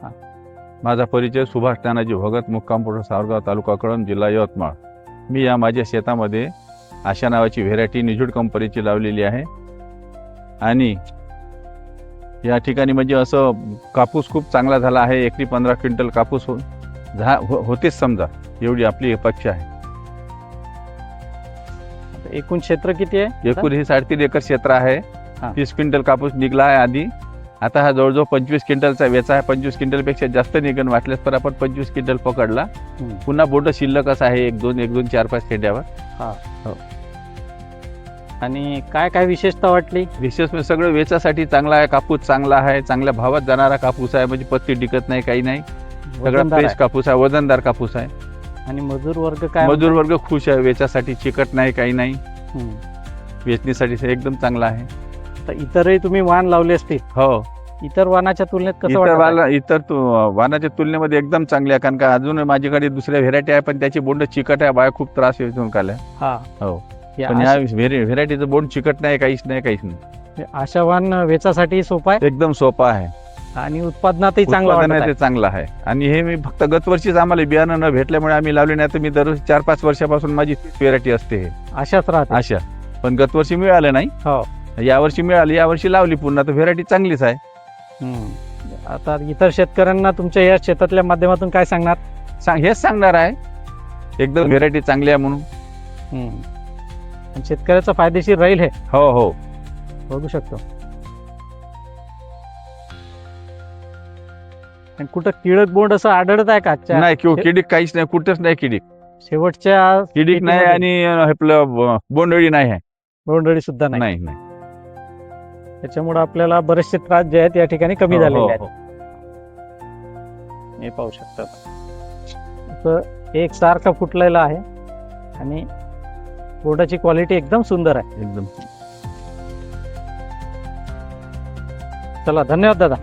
हा. माझा परिचय सुभाष तानाजी भगत, मुक्काम पोस्ट सावरगाव, तालुका कळंब, जिल्हा यवतमाळ. मी या माझ्या शेतामध्ये आशा नावाची व्हेरायटी निजूड कंपनीची लावलेली आहे. आणि या ठिकाणी म्हणजे असं कापूस खूप चांगला झाला आहे. एकरी 15 क्विंटल कापूस होतेच समजा, एवढी आपली अपेक्षा आहे. एकूण क्षेत्र किती आहे? एकूण हे 3.5 एकर क्षेत्र आहे. हा. 30 क्विंटल कापूस निघला आहे आधी. आता हा जवळजवळ 25 क्विंटलचा वेचा आहे. 25 क्विंटलपेक्षा जास्त निघण वाटल्यास पण आपण 25 क्विंटल पकडला. पुन्हा बोट शिल्लकच आहे 1 2 4 5 खेड्यावर. आणि काय काय विशेषता वाटली? विशेष म्हणजे सगळं वेचासाठी चांगला आहे. कापूस चांगला आहे, चांगल्या भावात जाणारा कापूस आहे. म्हणजे पत्ती टिकत नाही, काही नाही. सगळा वजनदार फ्रेश आहे. कापूस आहे, वजनदार कापूस आहे. आणि मजूर वर्ग काय मजूर वर्ग खुश आहे. वेचासाठी चिकट नाही, काही नाही. म्हणतात? वेचणीसाठी एकदम चांगला आहे. तर इतरही तुम्ही वाण लावले असतील, हो, इतर वाणाच्या तुलनेत कसं वाटतं? इतर वाहनाच्या तुलनेमध्ये एकदम चांगले आहे. कारण का अजून माझ्याकडे दुसऱ्या व्हेरायटी आहे, पण त्याची बोंड चिकट आहे. बाया खूप त्रास येऊन काल्या. हा. हो. या पण ह्या व्हेरायटीचं बोंड चिकट नाही, काहीच नाही. अशा वाण वेचासाठी सोपा आहे एकदम सोपा आहे. आणि उत्पादनातही चांगला उत्पादन वाटत आहे आहे. ते चांगलं आहे. आणि हे मी फक्त गत वर्षीच आम्हाला बियाणं न भेटल्यामुळे आम्ही लावले नाही. तर मी दररोज 4-5 वर्षापासून माझी व्हेरायटी असते हे अशाच राहते. अशा. पण गत वर्षी मिळालं नाही. हो. यावर्षी मिळाली, यावर्षी लावली पुन्हा. तर व्हेरायटी चांगलीच आहे. आता इतर शेतकऱ्यांना तुमच्या या शेतातल्या माध्यमातून काय सांगणार? हेच सांगणार आहे, एकदम व्हेरायटी चांगली आहे म्हणून. आणि शेतकऱ्याचा फायदेशीर राहील हे. हो हो. बघू शकतो. आणि कुठं टिळक बोंड असं आढळत आहे का आजच्या? नाही, किडीक काहीच नाही, कुठंच नाही किडीक. शेवटच्या किडीक नाही आणि आपलं बोंडअळी नाही आहे. बोंडअळी सुद्धा नाही. नाही नाही. त्याच्यामुळे आपल्याला बरेचसे त्रास जे आहेत या ठिकाणी कमी हो, झालेले हो, आहेत. हो. हे पाहू शकता. असं एक सारखा फुटलेला आहे आणि बोर्डाची क्वालिटी एकदम सुंदर आहे. एकदम. चला, धन्यवाद दादा.